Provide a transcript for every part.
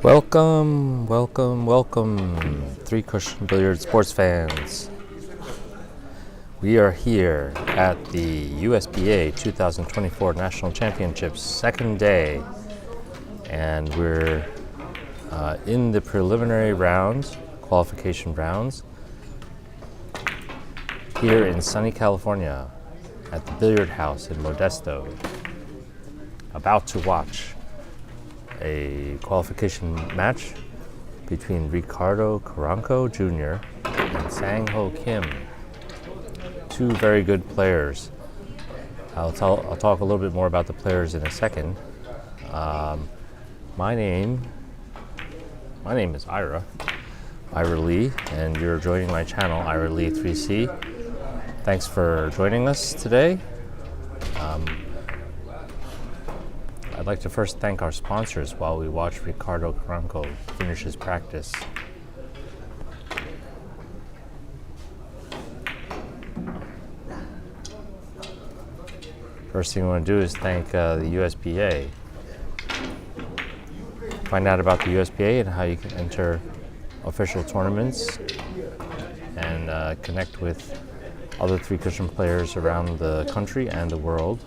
Welcome, welcome, welcome, Three Cushion Billiard sports fans. We are here at the USBA 2024 National Championships second day, and we're in the preliminary rounds, qualification rounds, here in sunny California at the Billiard House in Modesto, about to watch a qualification match between Ricardo Carranco Jr. and Sang-Ho Kim, two very good players. I'll talk a little bit more about the players in a second. My name is Ira Lee, and you're joining my channel, Ira Lee 3C. Thanks for joining us today. I'd like to first thank our sponsors while we watch Ricardo Carranco finish his practice. First thing we want to do is thank the USBA. Find out about the USBA and how you can enter official tournaments and connect with other Three Cushion players around the country and the world.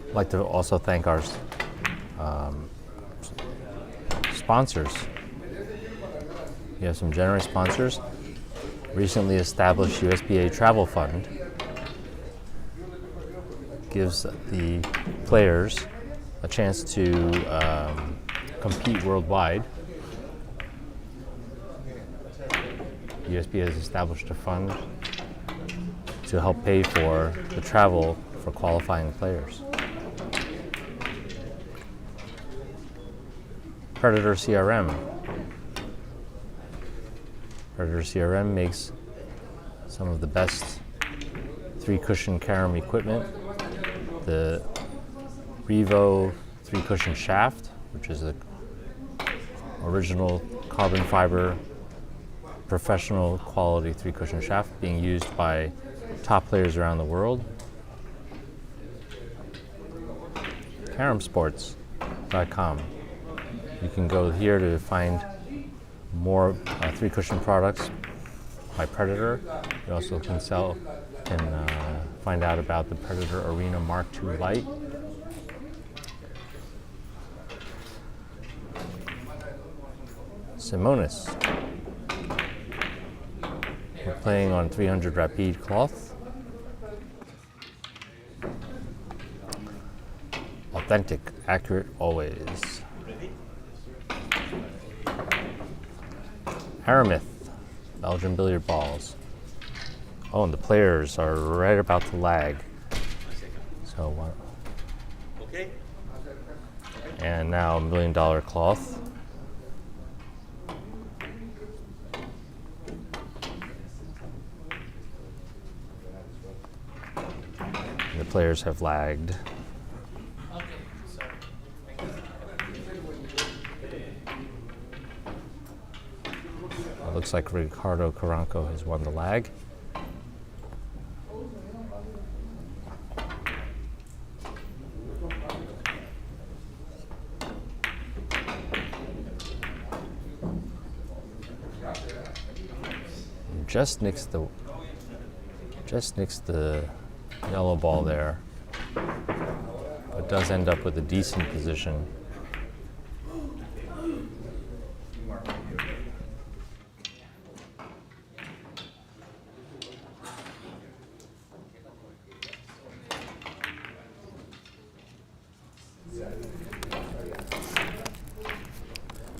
I'd like to also thank our sponsors. We have some generous sponsors. Recently established USBA Travel Fund gives the players a chance to compete worldwide. USBA has established a fund to help pay for the travel for qualifying players. Predator CRM. Predator CRM makes some of the best Three Cushion carom equipment. The Revo Three Cushion shaft, which is an original carbon fiber professional quality Three Cushion shaft being used by top players around the world. Caromsports.com. You can go here to find more Three Cushion products by Predator. You also can find out about the Predator Arena Mark II Lite. Simonis. We're playing on 300 Rapide cloth. Authentic, accurate, always. Aramith Belgian Billiard Balls. Oh, and the players are right about to lag. So, okay. And now $1 Million Cloth. And the players have lagged. Looks like Ricardo Carranco has won the lag. Just nicks the yellow ball there, but does end up with a decent position.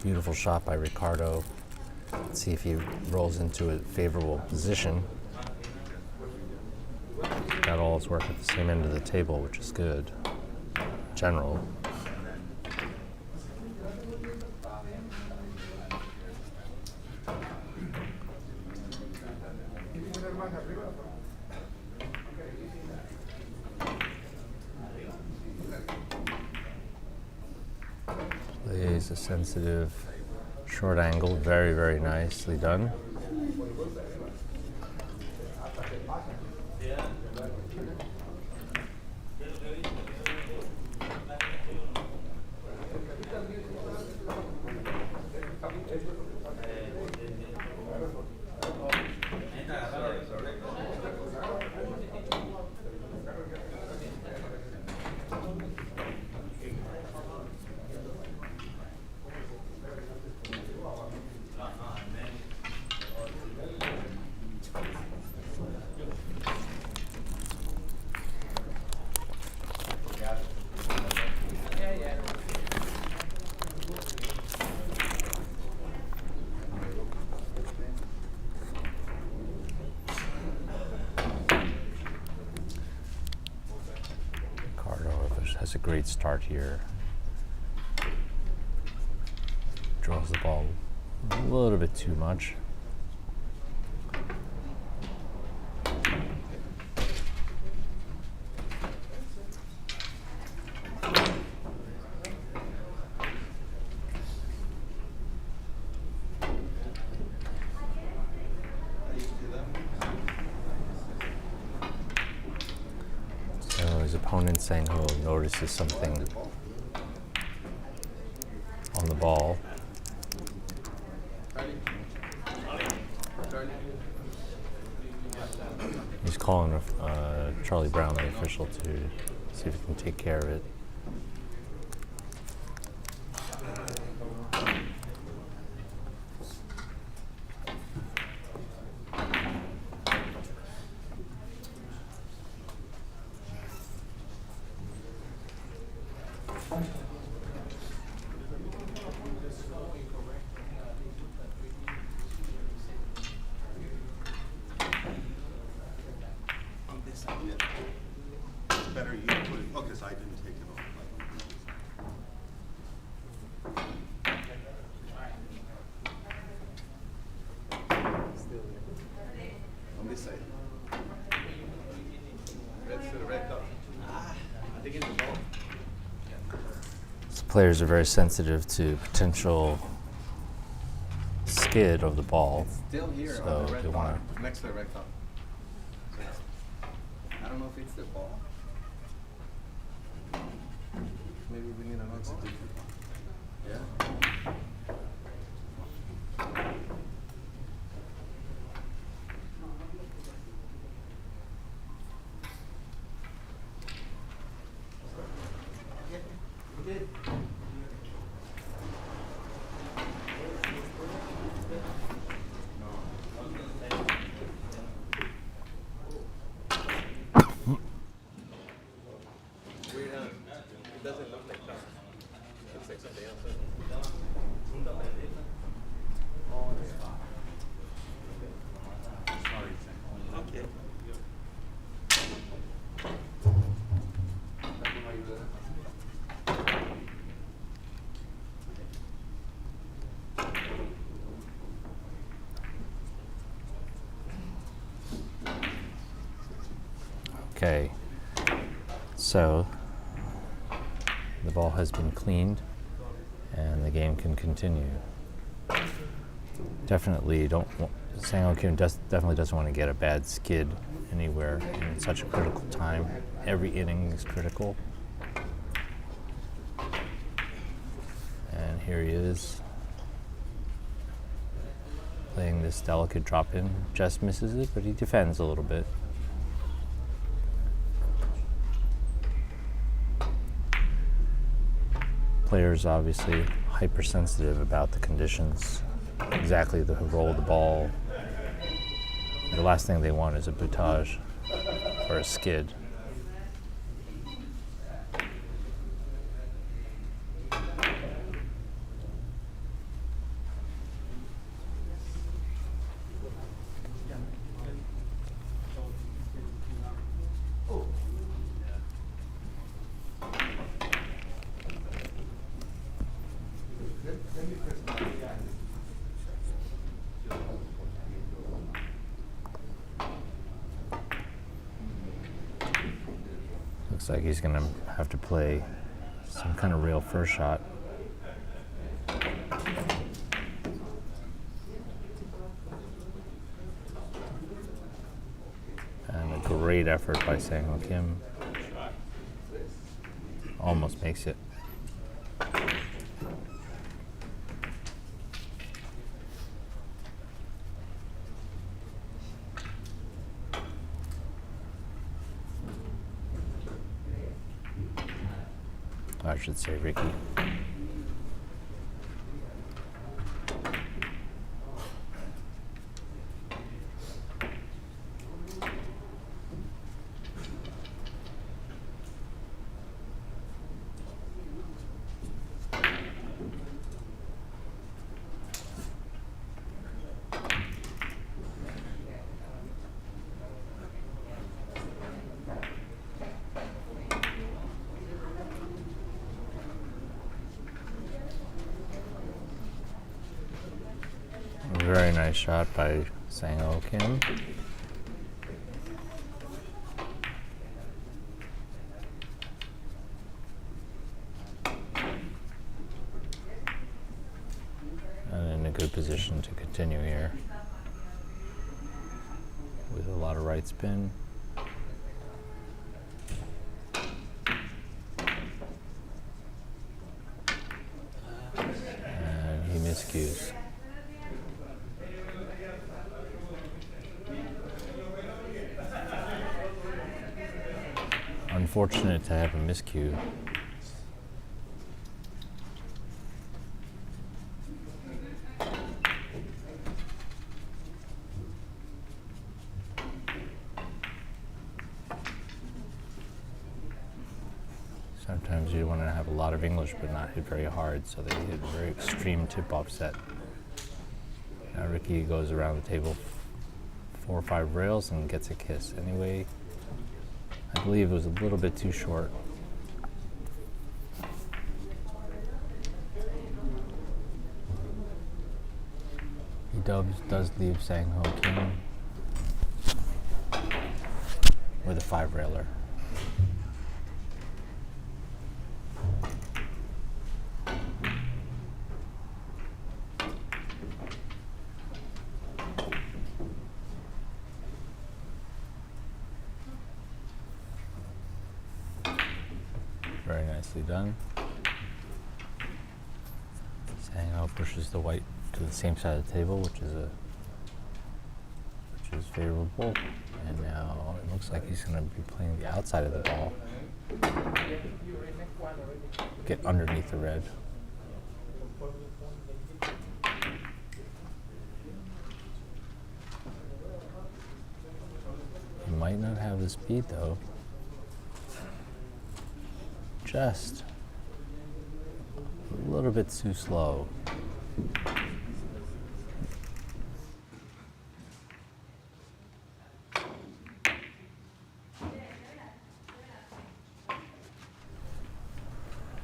Beautiful shot by Ricardo. Let's see if he rolls into a favorable position. Got all his work at the same end of the table, which is good. General. nice, a sensitive short angle, very, very nicely done. Ricardo has a great start here. Draws the ball a little bit too much. His opponent Sangho notices something on the ball. He's calling Charlie Brown, the official, to see if he can take care of it. Better you put it, oh, because I didn't take it off. On this side. Red to the red cup. I think it's the ball. So players are very sensitive to potential skid of the ball. It's still here So on the they red wanna- cup, next to the red cup. I don't know if it's the ball. Maybe we need another substitute. Yeah. It doesn't look like that. It looks like something else. Okay. Okay, so the ball has been cleaned and the game can continue. Definitely Sangho definitely doesn't want to get a bad skid anywhere in such a critical time. Every inning is critical. And here he is playing this delicate drop in. Just misses it, but he defends a little bit. Players obviously hypersensitive about the conditions, exactly the roll of the ball. The last thing they want is a boutage or a skid. Looks like he's going to have to play some kind of real first shot. effort by Sang-Ho Kim. Almost makes it. I should say Ricky. Very nice shot by Sang-Ho Kim. And in a good position to continue here with a lot of right spin. And he miscues. Unfortunate to have a miscue. Sometimes you want to have a lot of English but not hit very hard, so they hit a very extreme tip offset. Now Ricky goes around the table 4 or 5 rails and gets a kiss. Anyway, I believe it was a little bit too short. He does leave Sang-Ho Kim with a 5-railer. Very nicely done. Sang-Ho pushes the white to the same side of the table, which is favorable. And now it looks like he's going to be playing the outside of the ball. Get underneath the red. He might not have the speed though. Just a little bit too slow.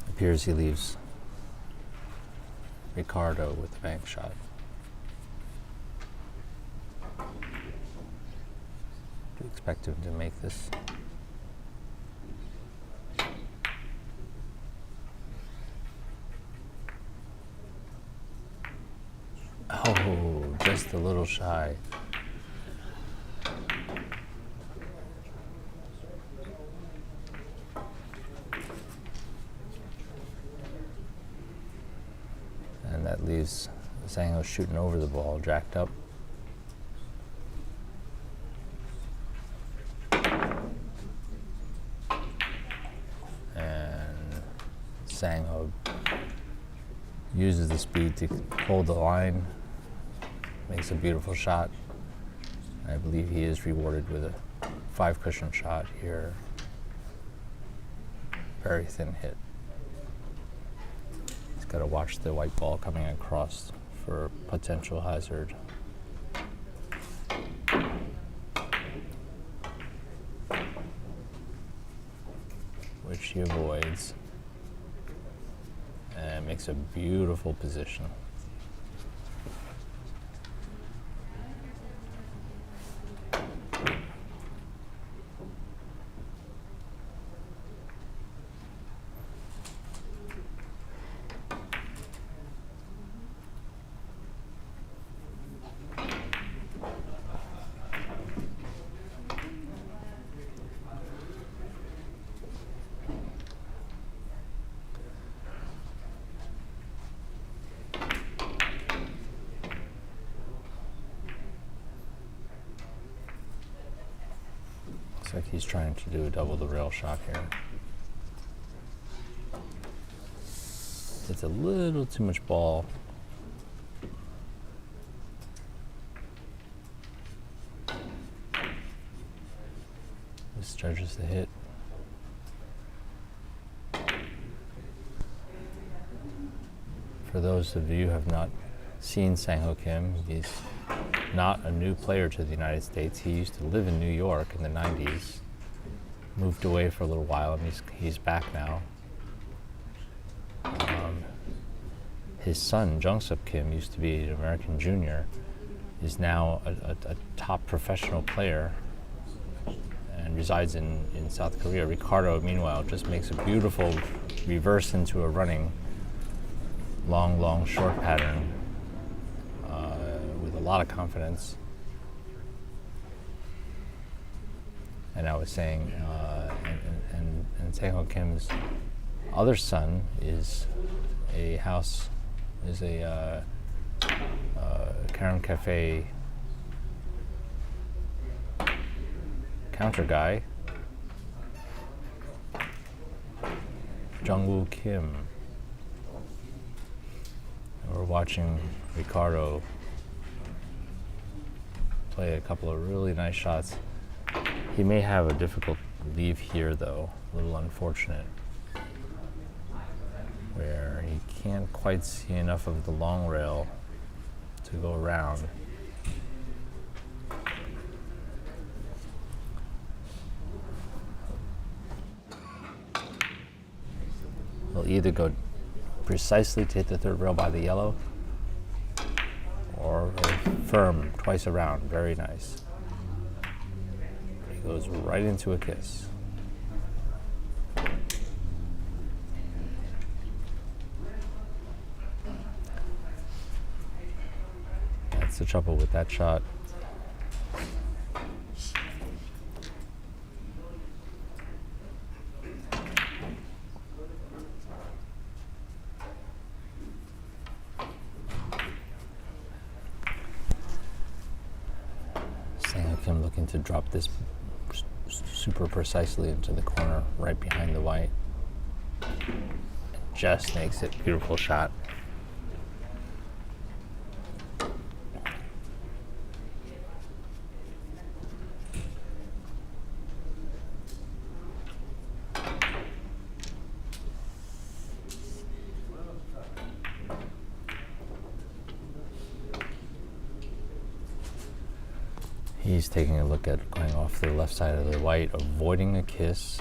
Appears he leaves Ricardo with the bank shot. Do you expect him to make this? Oh, just a little shy. And that leaves Sang-Ho shooting over the ball, jacked up. And Sang-Ho uses the speed to hold the line. Makes a beautiful shot. I believe he is rewarded with a 5-cushion shot here. Very thin hit. He's got to watch the white ball coming across for potential hazard. Which he avoids. And makes a beautiful position. Looks like he's trying to do a double the rail shot here. It's a little too much ball. Misjudges the hit. For those of you who have not seen Sang-Ho Kim, he's not a new player to the United States. He used to live in New York in the 90s, moved away for a little while, and he's back now. His son, Jung-Sup Kim, used to be an American junior, is now a top professional player and resides in South Korea. Ricardo, meanwhile, just makes a beautiful reverse into a running long, short pattern with a lot of confidence. And I was saying, and Sang-Ho Kim's other son is a Karen Cafe counter guy, Jung-Woo Kim. We're watching Ricardo play a couple of really nice shots. He may have a difficult leave here, though, a little unfortunate, where he can't quite see enough of the long rail to go around. He'll either go precisely to hit the third rail by the yellow, or firm twice around. Very nice. He goes right into a kiss. That's the trouble with that shot. Sang-Ho looking to drop this super precisely into the corner right behind the white. It just makes it a beautiful shot. He's taking a look at going off the left side of the white, avoiding a kiss,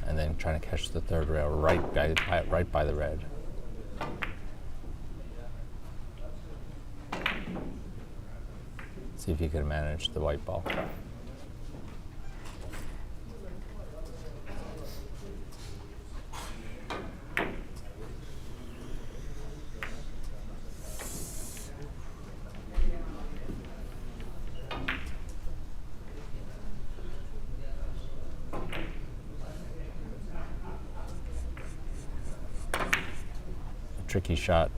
and then trying to catch the third rail right by the red. See if he can manage the white ball. Tricky shot.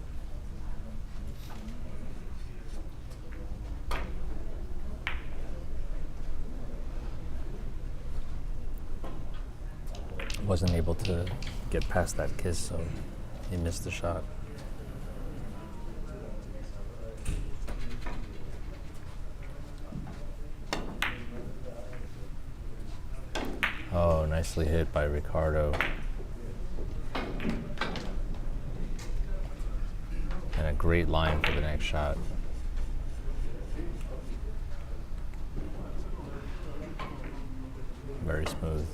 Wasn't able to get past that kiss, so he missed the shot. Oh, nicely hit by Ricardo. And a great line for the next shot. Very smooth.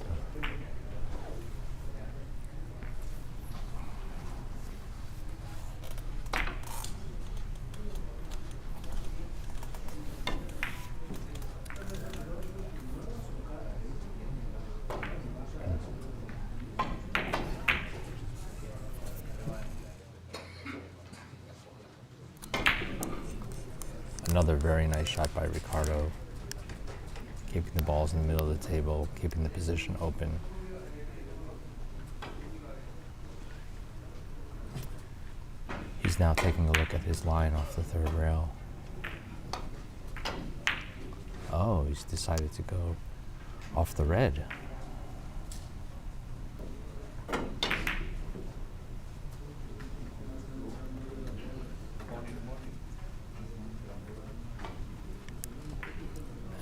Another very nice shot by Ricardo, keeping the balls in the middle of the table, keeping the position open. He's now taking a look at his line off the third rail. Oh, he's decided to go off the red.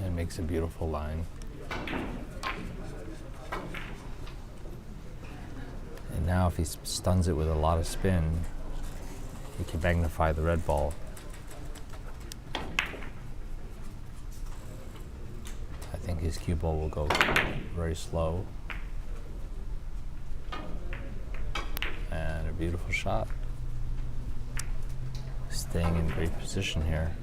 And makes a beautiful line. And now if he stuns it with a lot of spin, he can magnify the red ball. I think his cue ball will go very slow. And a beautiful shot. Staying in great position here.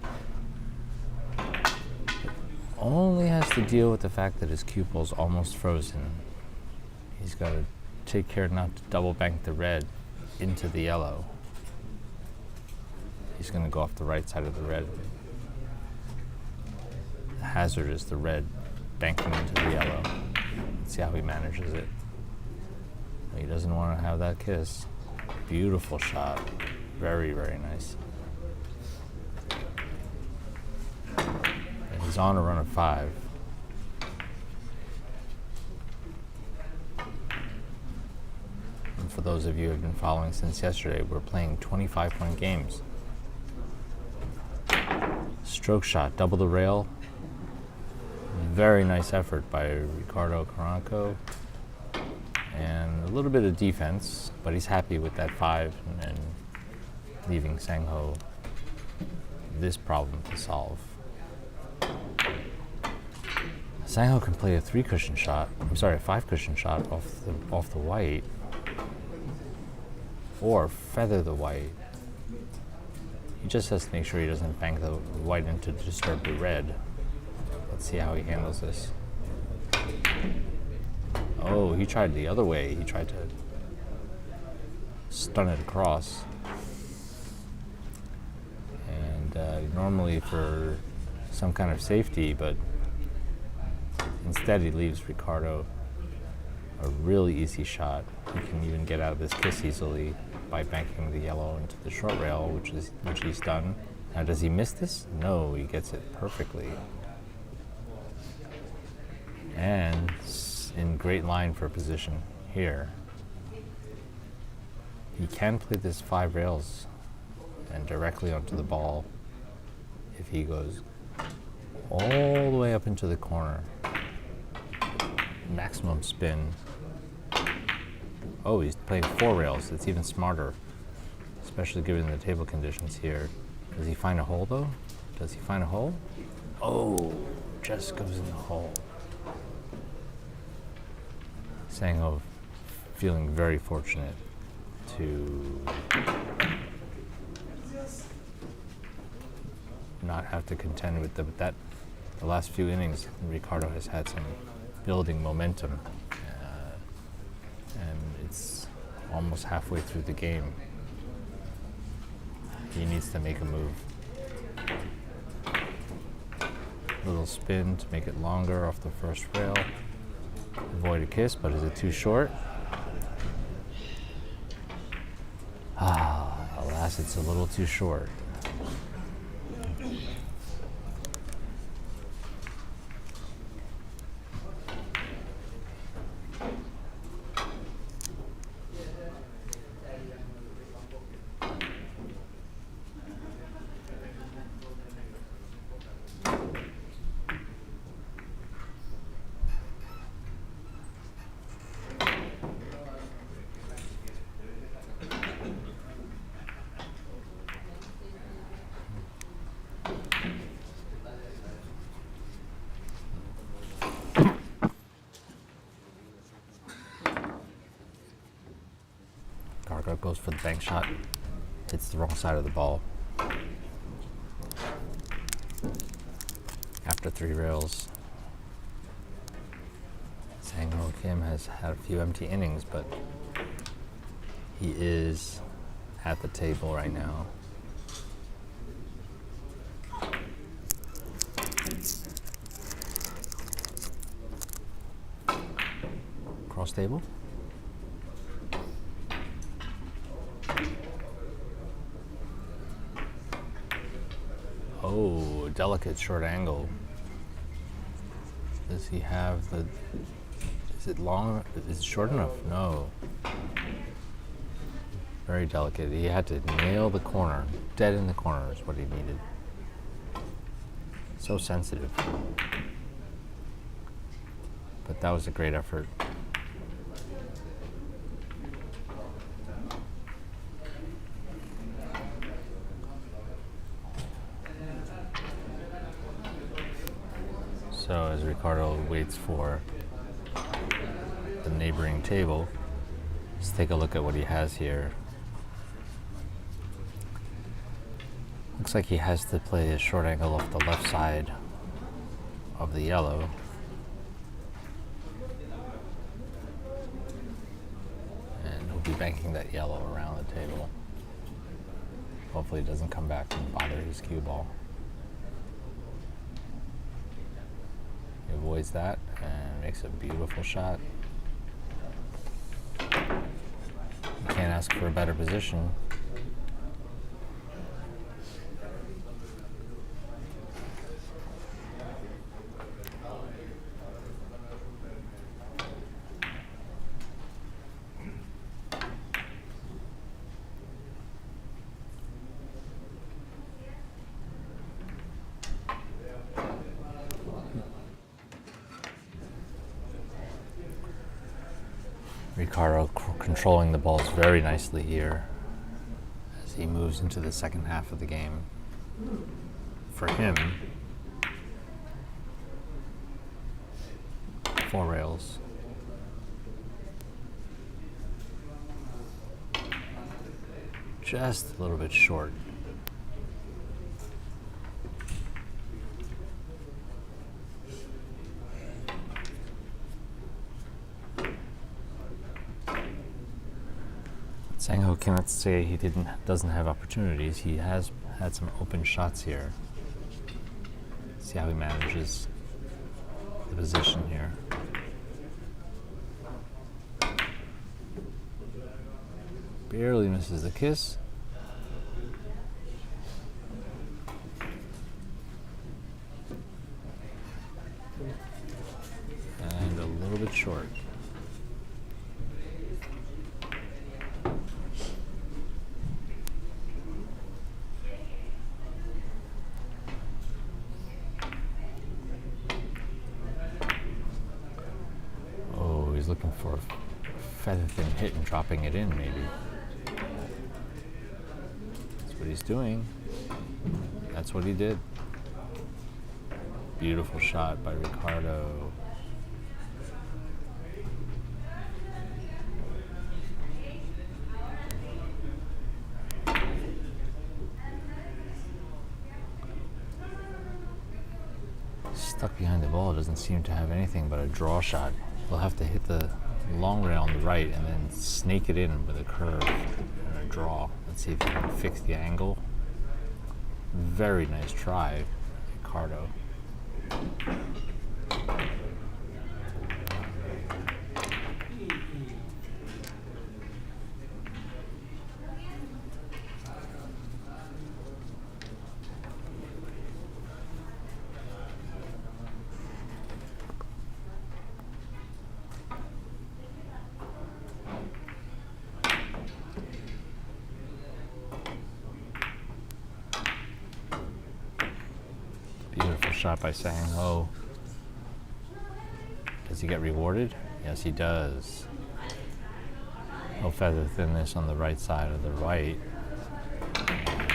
Only has to deal with the fact that his cue ball's almost frozen. He's got to take care not to double bank the red into the yellow. He's going to go off the right side of the red. The hazard is the red banking into the yellow. Let's see how he manages it. He doesn't want to have that kiss. Beautiful shot. Very, very nice. And he's on a run of 5. And for those of you who have been following since yesterday, we're playing 25-point games. Stroke shot, double the rail. Very nice effort by Ricardo Carranco. And a little bit of defense, but he's happy with that 5 and leaving Sangho this problem to solve. Sangho can play a 3-cushion shot. I'm sorry, a 5-cushion shot off the white, or feather the white. He just has to make sure he doesn't bank the white in to disturb the red. Let's see how he handles this. Oh, he tried the other way. He tried to stun it across. And normally for some kind of safety, but instead he leaves Ricardo a really easy shot. He can even get out of this kiss easily by banking the yellow into the short rail, which he's done. Now, does he miss this? No, he gets it perfectly. And in great line for position here. He can play this 5 rails and directly onto the ball if he goes all the way up into the corner. Maximum spin. Oh, he's playing 4 rails. It's even smarter, especially given the table conditions here. Does he find a hole though? Does he find a hole? Oh, just goes in the hole. Sangho feeling very fortunate to not have to contend with that. The last few innings, Ricardo has had some building momentum, and it's almost halfway through the game. He needs to make a move. Little spin to make it longer off the first rail. Avoid a kiss, but is it too short? Alas, it's a little too short. Carranco goes for the bank shot, hits the wrong side of the ball. After 3 rails, Sangho Kim has had a few empty innings, but he is at the table right now. Cross table. Oh, delicate short angle. Does he have the... Is it long? Is it short enough? No. Very delicate. He had to nail the corner. Dead in the corner is what he needed. So sensitive. But that was a great effort. So as Ricardo waits for the neighboring table, let's take a look at what he has here. Looks like he has to play a short angle off the left side of the yellow. And he'll be banking that yellow around the table. Hopefully it doesn't come back and bother his cue ball. He avoids that and makes a beautiful shot. You can't ask for a better position. Ricardo controlling the balls very nicely here as he moves into the second half of the game. For him, 4 rails. Just a little bit short. Sangho cannot say he doesn't have opportunities. He has had some open shots here. See how he manages the position here. Barely misses the kiss. And a little bit short. He's looking for a feather thin hit and dropping it in, maybe. That's what he's doing. That's what he did. Beautiful shot by Ricardo. Stuck behind the ball, doesn't seem to have anything but a draw shot. He'll have to hit the long rail on the right and then snake it in with a curve and a draw. Let's see if he can fix the angle. Very nice try, Ricardo. Beautiful shot by Sangho. Does he get rewarded? Yes, he does. No feather thinness on the right side of the white.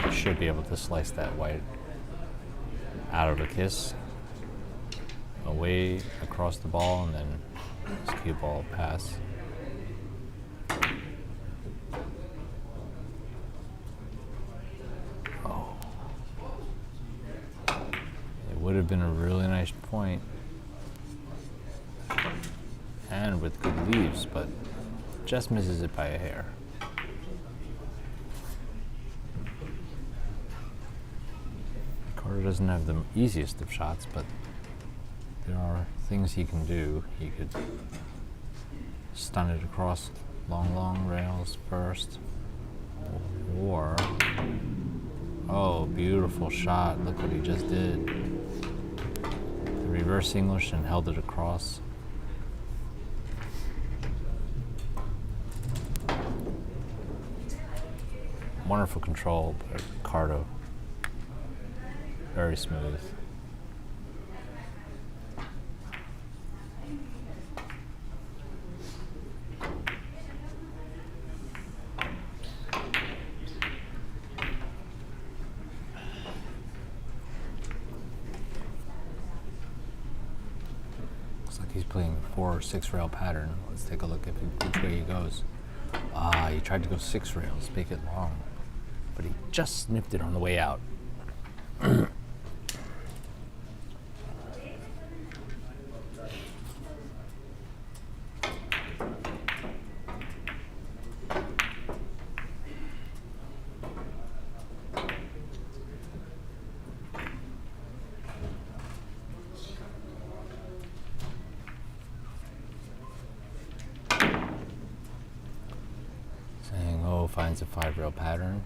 He should be able to slice that white out of a kiss, away across the ball, and then his cue ball pass. Would have been a really nice point and with good leaves, but just misses it by a hair. Ricardo doesn't have the easiest of shots, but there are things he can do. He could stun it across long rails first, or oh, beautiful shot. Look what he just did. reverse English and held it across. Wonderful control by Ricardo. Very smooth. Looks like he's playing 4 or 6 rail pattern. Let's take a look at which way he goes. He tried to go 6 rails, make it long, but he just snipped it on the way out. Finds a 5 rail pattern.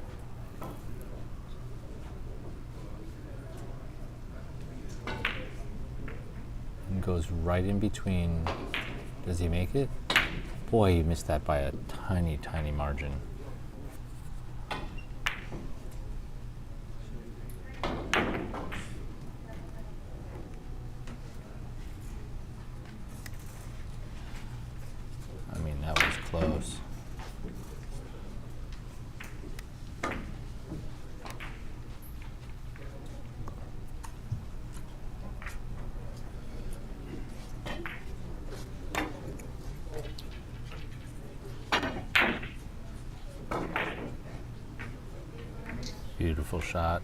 And goes right in between. Does he make it? Boy, he missed that by a tiny, tiny margin. I mean, that was close. Beautiful shot.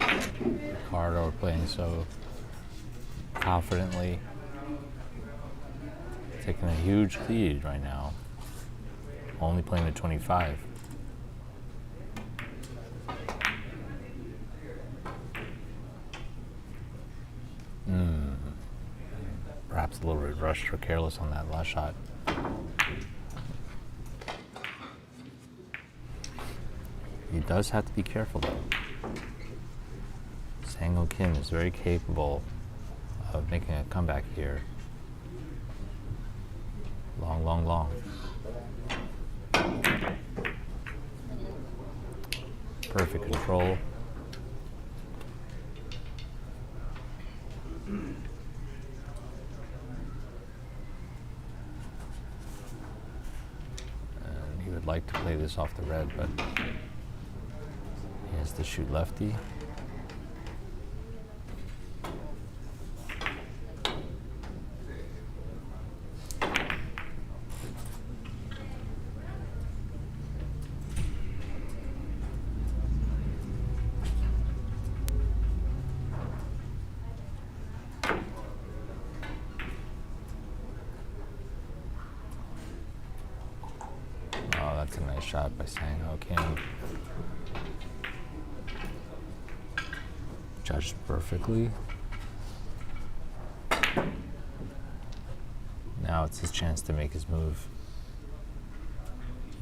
Ricardo playing so confidently. Taking a huge lead right now. Only playing at 25. Perhaps a little bit rushed or careless on that last shot. He does have to be careful though. Sang-Ho Kim is very capable of making a comeback here. Long, long, long. Perfect control. And he would like to play this off the red, but he has to shoot lefty. That's a nice shot by Sang-Ho Kim. Judged perfectly. Now it's his chance to make his move.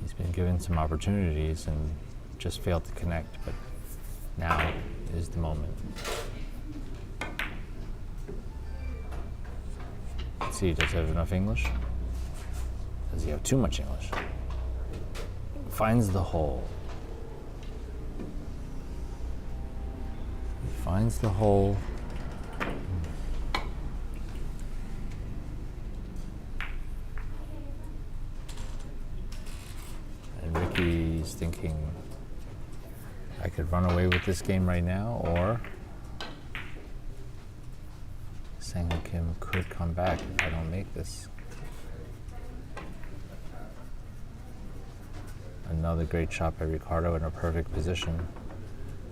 He's been given some opportunities and just failed to connect, but now is the moment. Let's see, does he have enough English? Does he have too much English? Finds the hole. Finds the hole. And Ricky's thinking, I could run away with this game right now, or Sang-Ho Kim could come back if I don't make this. Another great shot by Ricardo in a perfect position.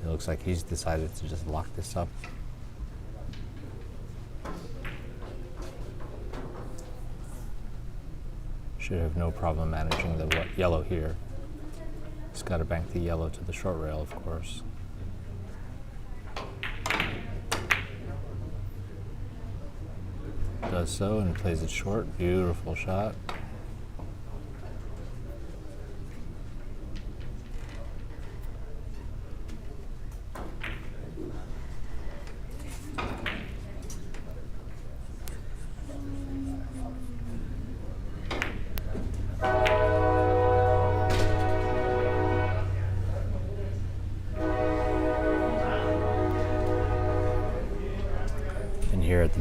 It looks like he's decided to just lock this up. Should have no problem managing the yellow here. He's got to bank the yellow to the short rail, of course. Does so and plays it short. Beautiful shot.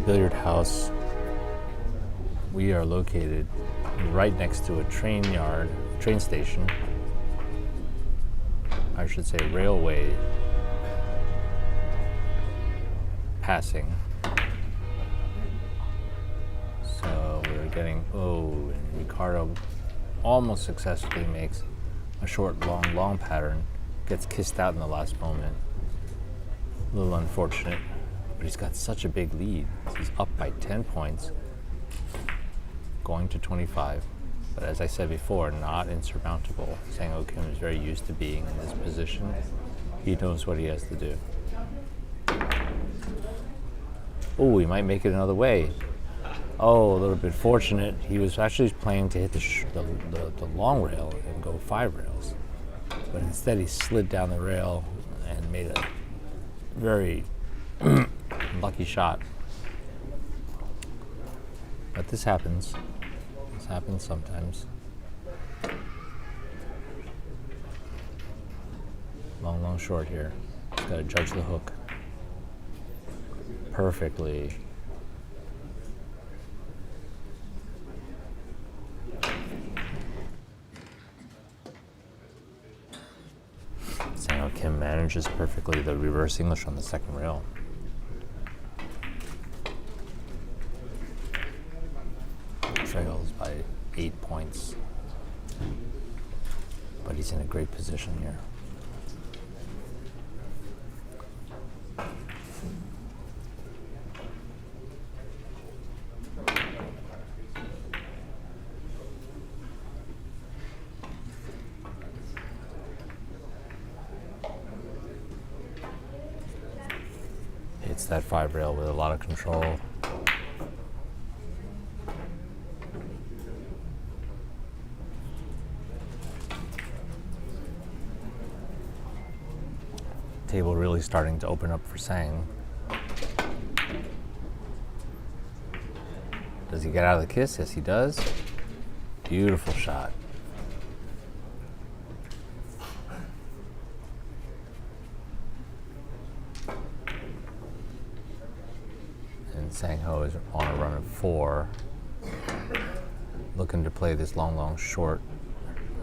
Billiard House. We are located right next to a train station. I should say railway passing. So we're getting, and Ricardo almost successfully makes a short, long pattern, gets kissed out in the last moment. A little unfortunate, but he's got such a big lead. He's up by 10 points, going to 25. But as I said before, not insurmountable. Sang-Ho Kim is very used to being in this position. He knows what he has to do. Oh, he might make it another way. Oh, a little bit fortunate. He was actually planning to hit the long rail and go 5 rails. But instead he slid down the rail and made a very lucky shot. But this happens. This happens sometimes. Long, short here. Just got to judge the hook perfectly. Sang-Ho Kim manages perfectly the reverse English on the second rail. Trails by 8 points, but he's in a great position here. Hits that 5 rail with a lot of control. Table really starting to open up for Sang. Does he get out of the kiss? Yes, he does. Beautiful shot. And Sang-Ho is on a run of 4, looking to play this long, short,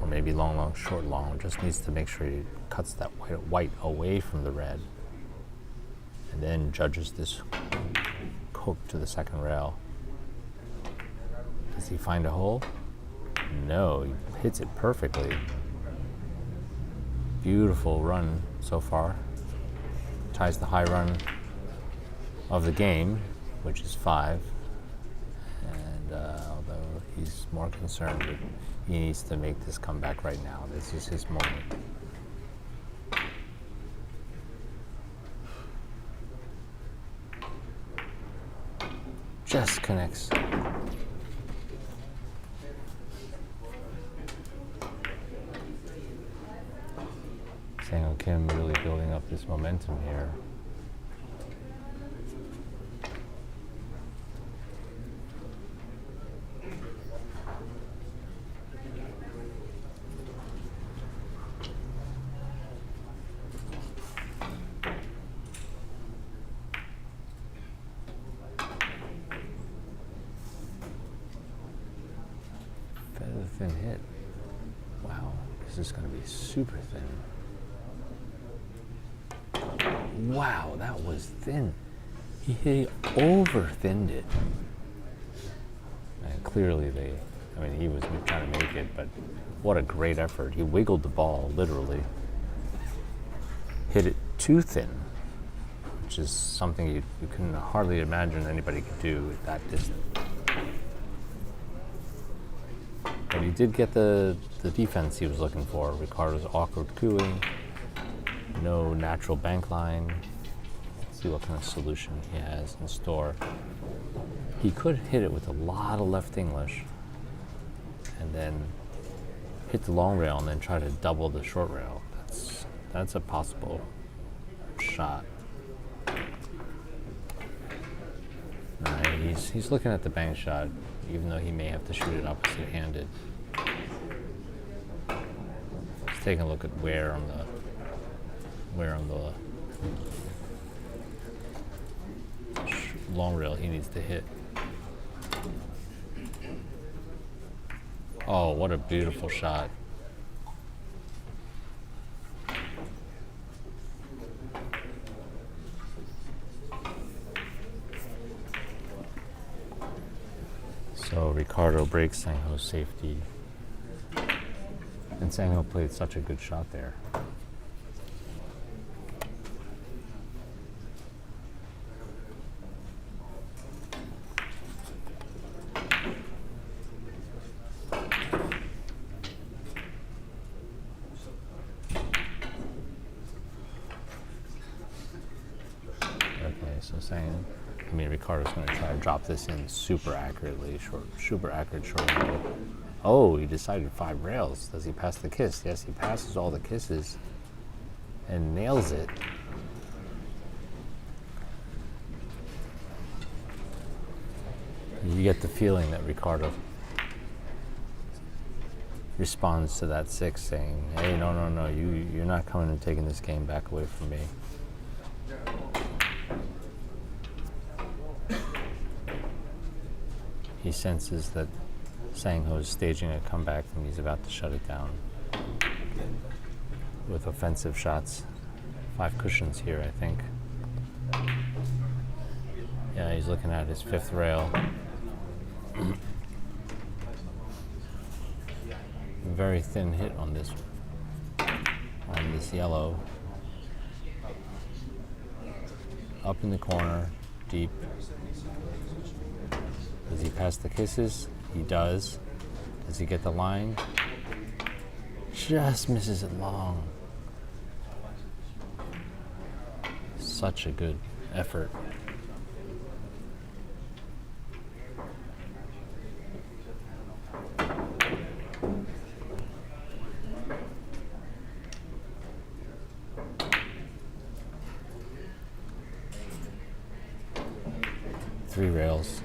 or maybe long, short, long. Just needs to make sure he cuts that white away from the red, and then judges this hook to the second rail. Does he find a hole? No, he hits it perfectly. Beautiful run so far. Ties the high run of the game, which is 5. And although he's more concerned that he needs to make this comeback right now. This is his moment. Just connects. Sang-Ho Kim really building up this momentum here. Thin hit. Wow, this is going to be super thin. Wow, that was thin. He over-thinned it. And clearly he was trying to make it, but what a great effort. He wiggled the ball, literally. Hit it too thin, which is something you can hardly imagine anybody could do at that distance. But he did get the defense he was looking for. Ricardo's awkward cooing, no natural bank line. Let's see what kind of solution he has in store. He could hit it with a lot of left English and then hit the long rail and then try to double the short rail. That's a possible shot. He's looking at the bank shot, even though he may have to shoot it opposite-handed. Let's take a look at where on the long rail he needs to hit. Oh, what a beautiful shot. So Ricardo breaks Sang-ho's safety. And Sang-ho played such a good shot there. Ricardo's going to try to drop this in super accurately, super accurate short angle. Oh, he decided 5 rails. Does he pass the kiss? Yes, he passes all the kisses and nails it. You get the feeling that Ricardo responds to that 6 saying, hey, no, you're not coming and taking this game back away from me. He senses that Sang-ho is staging a comeback and he's about to shut it down with offensive shots. 5 cushions here, I think. Yeah, he's looking at his 5th rail. Very thin hit on this yellow. Up in the corner, deep. Does he pass the kisses? He does. Does he get the line? Just misses it long. Such a good effort. Three rails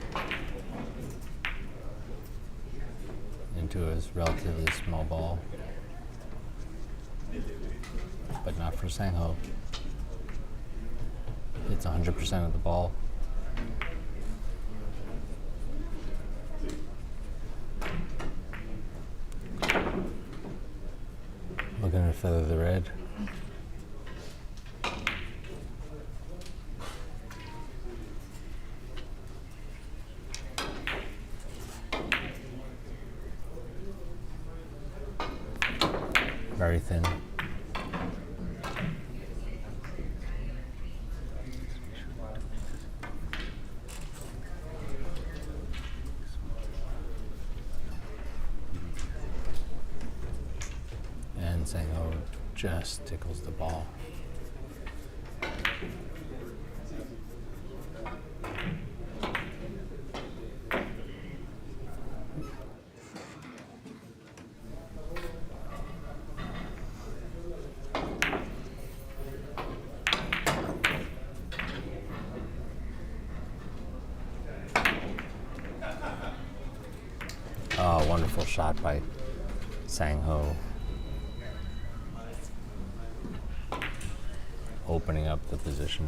into his relatively small ball, but not for Sang-ho. It's 100% of the ball. Looking to feather the red. Very thin. And Sang-ho just tickles the ball. Oh, wonderful shot by Sang-ho. Opening up the position.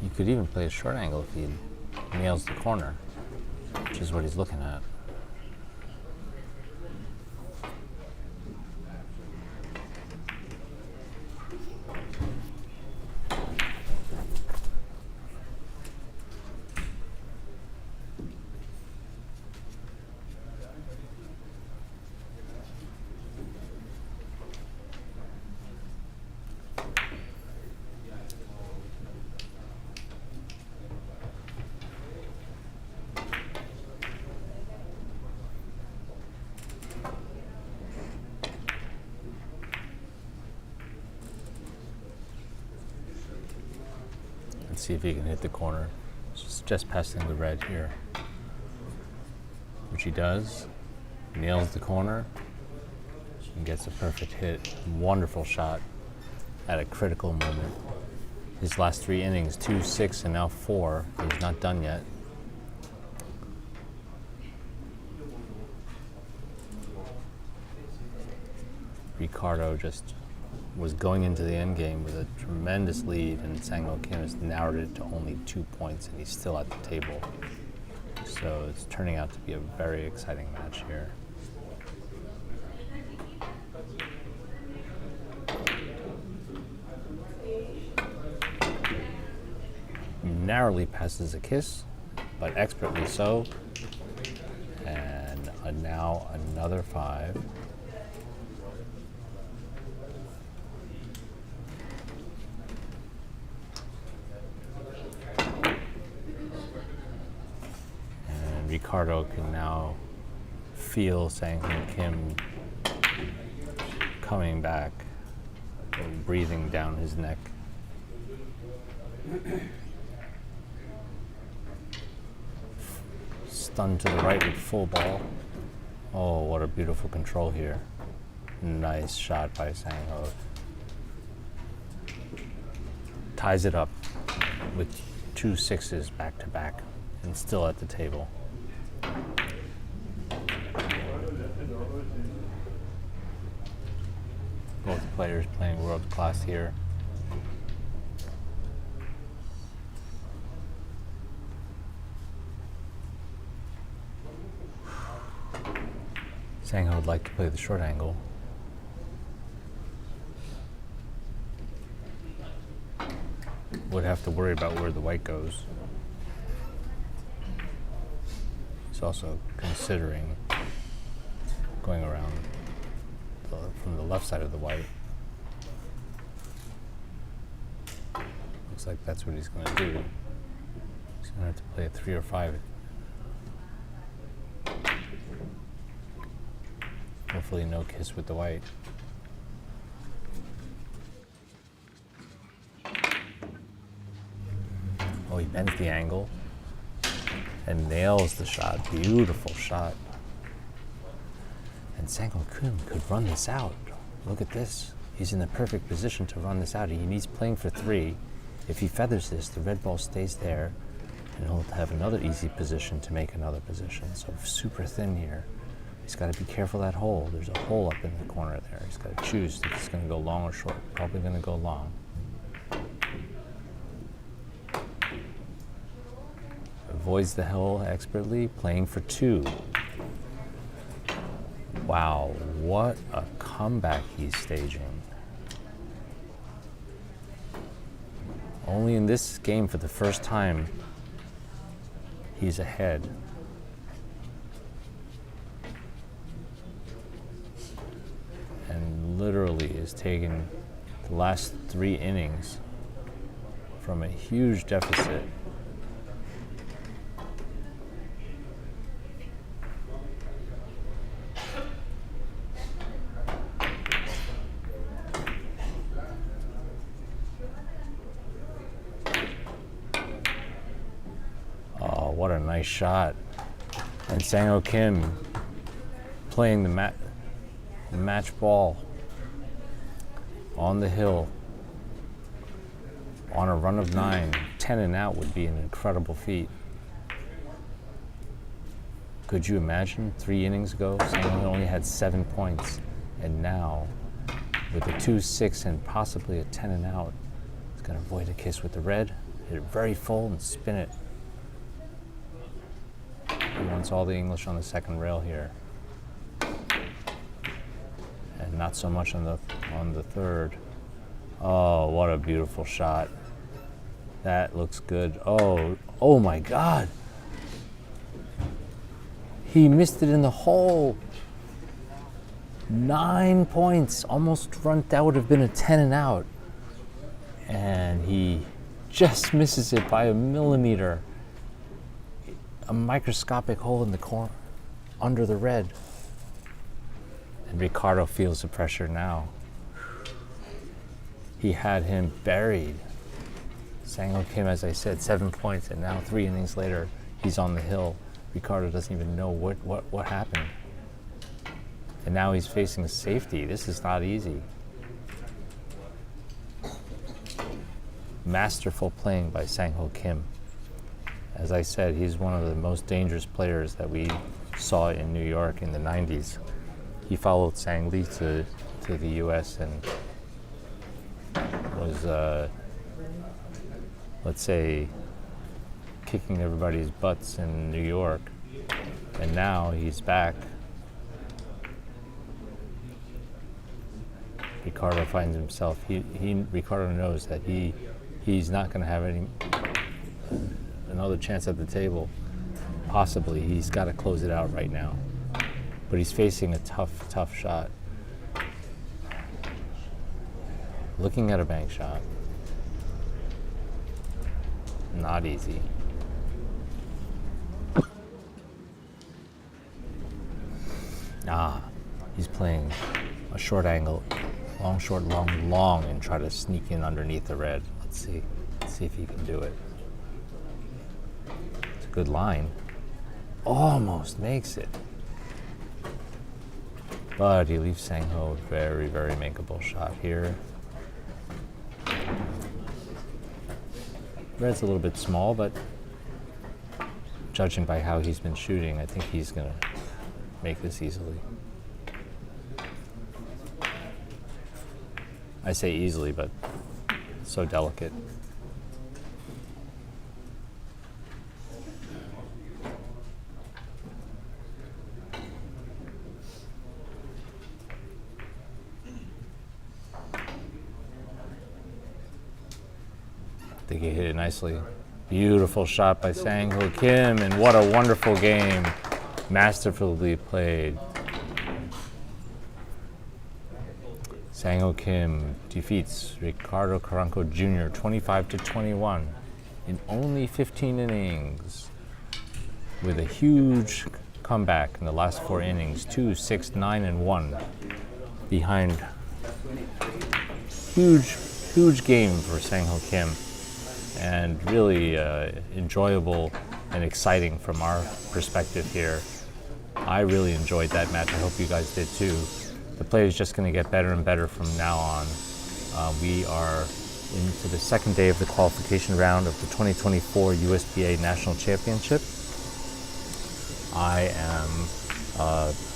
You could even play a short angle if he nails the corner, which is what he's looking at. Let's see if he can hit the corner. Just passing the red here, which he does. Nails the corner and gets a perfect hit. Wonderful shot at a critical moment. His last 3 innings, 2, 6, and now 4. He's not done yet. Ricardo just was going into the end game with a tremendous lead, and Sang-Ho Kim has narrowed it to only 2 points, and he's still at the table. So it's turning out to be a very exciting match here. Narrowly passes a kiss, but expertly so. And now another 5. And Ricardo can now feel Sang-Ho Kim coming back, breathing down his neck. Stunned to the right with full ball. Oh, what a beautiful control here. Nice shot by Sang-Ho. Ties it up with 2 6s back to back and still at the table. Both players playing world class here. Sang-Ho would like to play the short angle. Would have to worry about where the white goes. He's also considering going around from the left side of the white. Looks like that's what he's going to do. He's going to have to play a 3 or 5. Hopefully no kiss with the white. Oh, he bends the angle and nails the shot. Beautiful shot. And Sang-Ho Kim could run this out. Look at this. He's in the perfect position to run this out. He needs playing for 3. If he feathers this, the red ball stays there, and he'll have another easy position to make another position. So super thin here. He's got to be careful of that hole. There's a hole up in the corner there. He's got to choose if he's going to go long or short. Probably going to go long. Avoids the hole expertly, playing for 2. Wow, what a comeback he's staging. Only in this game, for the first time, he's ahead. And literally has taken the last 3 innings from a huge deficit. Oh, what a nice shot. And Sang-Ho Kim playing the match ball on the hill on a run of 9. 10 and out would be an incredible feat. Could you imagine 3 innings ago, Sang-Ho only had 7 points, and now with a 2, 6, and possibly a 10 and out, he's going to avoid a kiss with the red, hit it very full, and spin it. He wants all the English on the second rail here, and not so much on the third. Oh, what a beautiful shot! That looks good. Oh my God! He missed it in the hole. 9 points, almost run. That would have been a 10 and out, and he just misses it by a millimeter. A microscopic hole in the corner under the red. And Ricardo feels the pressure now. He had him buried. Sang-Ho Kim, as I said, 7 points, and now 3 innings later, he's on the hill. Ricardo doesn't even know what happened. And now he's facing safety. This is not easy. Masterful playing by Sang-Ho Kim. As I said, he's one of the most dangerous players that we saw in New York in the 90s. He followed Sang Lee to the U.S. and was, let's say, kicking everybody's butts in New York, and now he's back. Ricardo finds himself. Ricardo knows that he's not going to have another chance at the table. Possibly, he's got to close it out right now. But he's facing a tough shot. Looking at a bank shot. Not easy. He's playing a short angle, long, short, long, long, and try to sneak in underneath the red. Let's see if he can do it. It's a good line. Almost makes it. But he leaves Sang-ho a very, very makeable shot here. Red's a little bit small, but judging by how he's been shooting, I think he's going to make this easily. I say easily, but it's so delicate. I think he hit it nicely. Beautiful shot by Sang-ho Kim, and what a wonderful game. Masterfully played. Sang-ho Kim defeats Ricardo Carranco Jr. 25-21 in only 15 innings, with a huge comeback in the last 4 innings, 2, 6, 9, and 1 behind. Huge game for Sang-ho Kim, and really enjoyable and exciting from our perspective here. I really enjoyed that match. I hope you guys did too. The play is just going to get better and better from now on. We are into the second day of the qualification round of the 2024 USBA National Championship.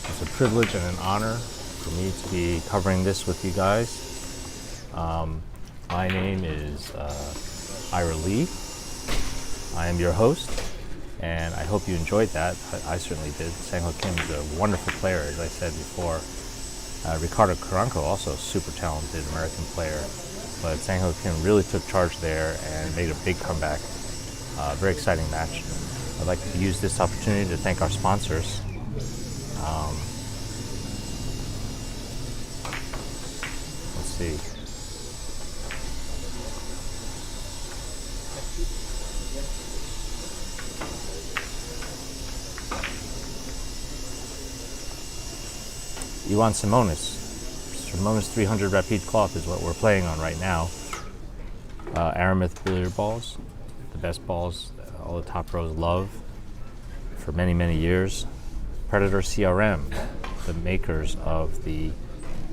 It's a privilege and an honor for me to be covering this with you guys. My name is Ira Lee. I am your host, and I hope you enjoyed that. I certainly did. Sang-ho Kim is a wonderful player, as I said before. Ricardo Carranco, also a super talented American player, but Sang-ho Kim really took charge there and made a big comeback. Very exciting match. I'd like to use this opportunity to thank our sponsors. Let's see. You want Simonis 300 Rapide Cloth is what we're playing on right now. Aramith Billiard Balls, the best balls all the top pros love for many, many years. Predator CRM, the makers of the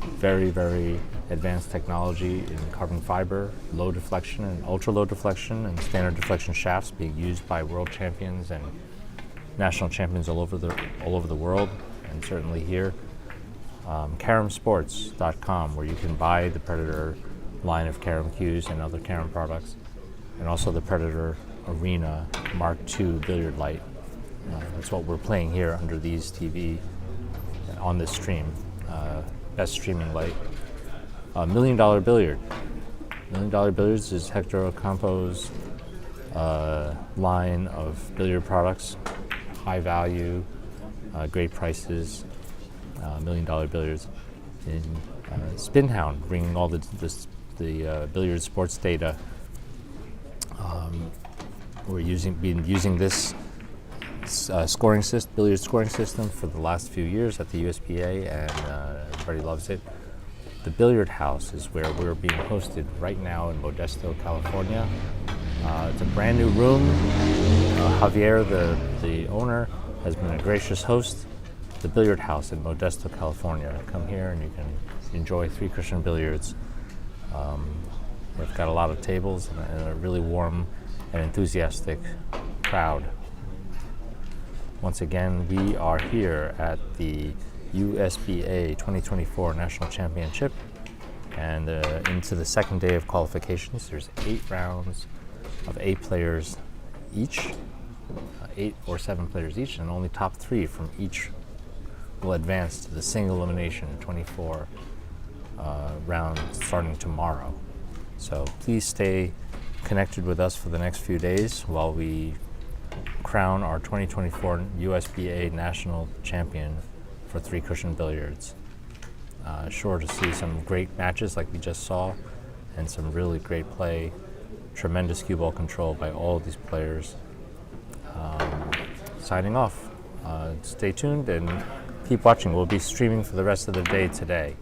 very, very advanced technology in carbon fiber, low deflection and ultra low deflection and standard deflection shafts being used by world champions and national champions all over the world, and certainly here. Caramsports.com, where you can buy the Predator line of Caram cues and other Caram products, and also the Predator Arena Mark II billiard light. That's what we're playing here under these TV on this stream. Best streaming light. $1 Million Billiard. $1 Million Billiards is Hector Ocampo's line of billiard products. High value, great prices. $1 Million Billiards in Spinhound, bringing all the billiard sports data. Been using this billiard scoring system for the last few years at the USBA, and everybody loves it. The Billiard House is where we're being hosted right now in Modesto, California. It's a brand new room. Javier, the owner, has been a gracious host. The Billiard House in Modesto, California. Come here and you can enjoy 3 Christian billiards. We've got a lot of tables and a really warm and enthusiastic crowd. Once again, we are here at the USBA 2024 National Championship, And into the second day of qualifications, there's 8 rounds of 8 players each, 8 or 7 players each, and only top 3 from each will advance to the single elimination 24 round starting tomorrow. So please stay connected with us for the next few days while we crown our 2024 USBA National Champion for 3-cushion billiards. Sure to see some great matches like we just saw, and some really great play, tremendous cue ball control by all of these players. Signing off. Stay tuned and keep watching. We'll be streaming for the rest of the day today,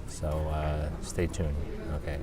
so stay tuned. Okay.